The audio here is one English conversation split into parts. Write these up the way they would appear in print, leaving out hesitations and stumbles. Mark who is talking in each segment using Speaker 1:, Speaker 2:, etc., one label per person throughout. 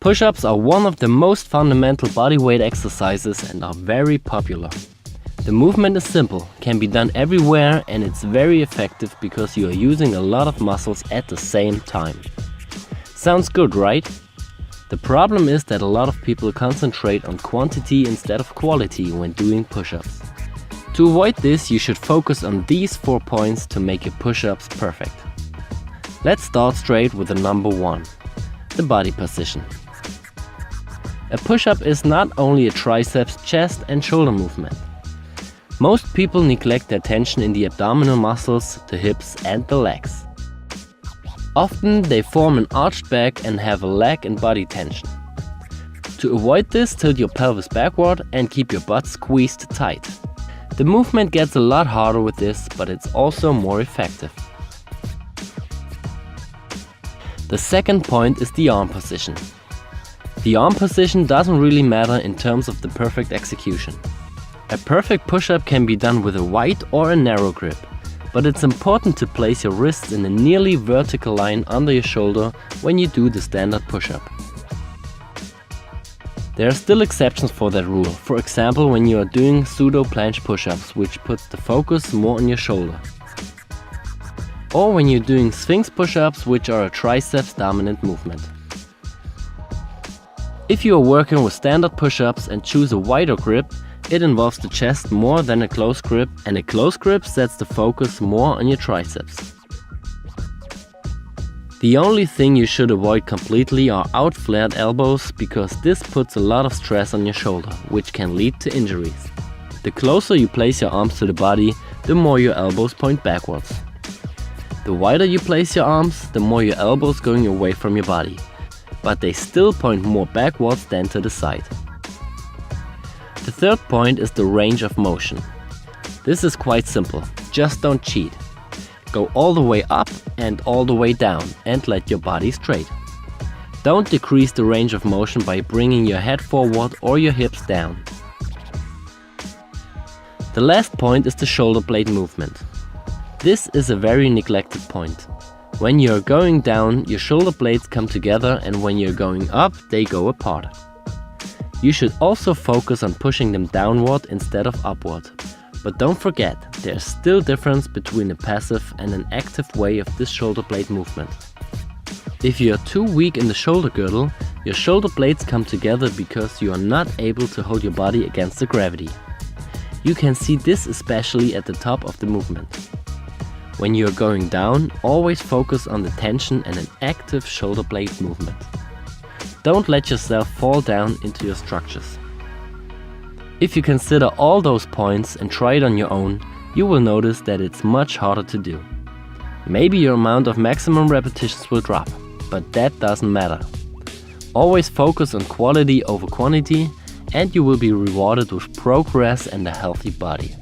Speaker 1: Push-ups are one of the most fundamental bodyweight exercises and are very popular. The movement is simple, can be done everywhere, and it's very effective because you are using a lot of muscles at the same time. Sounds good, right? The problem is that a lot of people concentrate on quantity instead of quality when doing push-ups. To avoid this, you should focus on these 4 points to make your push-ups perfect. Let's start straight with the number 1, the body position. A push-up is not only a triceps, chest and shoulder movement. Most people neglect their tension in the abdominal muscles, the hips and the legs. Often they form an arched back and have a leg and body tension. To avoid this, tilt your pelvis backward and keep your butt squeezed tight. The movement gets a lot harder with this, but it's also more effective. The second point is the arm position. The arm position doesn't really matter in terms of the perfect execution. A perfect push-up can be done with a wide or a narrow grip, but it's important to place your wrists in a nearly vertical line under your shoulder when you do the standard push-up. There are still exceptions for that rule, for example when you are doing pseudo planche push-ups, which puts the focus more on your shoulder. Or when you're doing sphinx push-ups, which are a triceps dominant movement. If you are working with standard push-ups and choose a wider grip, it involves the chest more than a close grip, and a close grip sets the focus more on your triceps. The only thing you should avoid completely are out-flared elbows, because this puts a lot of stress on your shoulder, which can lead to injuries. The closer you place your arms to the body, the more your elbows point backwards. The wider you place your arms, the more your elbows going away from your body, but they still point more backwards than to the side. The third point is the range of motion. This is quite simple, just don't cheat. Go all the way up and all the way down and let your body straight. Don't decrease the range of motion by bringing your head forward or your hips down. The last point is the shoulder blade movement. This is a very neglected point. When you're going down, your shoulder blades come together, and when you're going up, they go apart. You should also focus on pushing them downward instead of upward. But don't forget, there's still difference between a passive and an active way of this shoulder blade movement. If you are too weak in the shoulder girdle, your shoulder blades come together because you are not able to hold your body against the gravity. You can see this especially at the top of the movement. When you are going down, always focus on the tension and an active shoulder blade movement. Don't let yourself fall down into your structures. If you consider all those points and try it on your own, you will notice that it's much harder to do. Maybe your amount of maximum repetitions will drop, but that doesn't matter. Always focus on quality over quantity, and you will be rewarded with progress and a healthy body.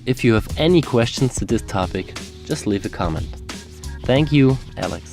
Speaker 1: If you have any questions to this topic, just leave a comment. Thank you, Alex.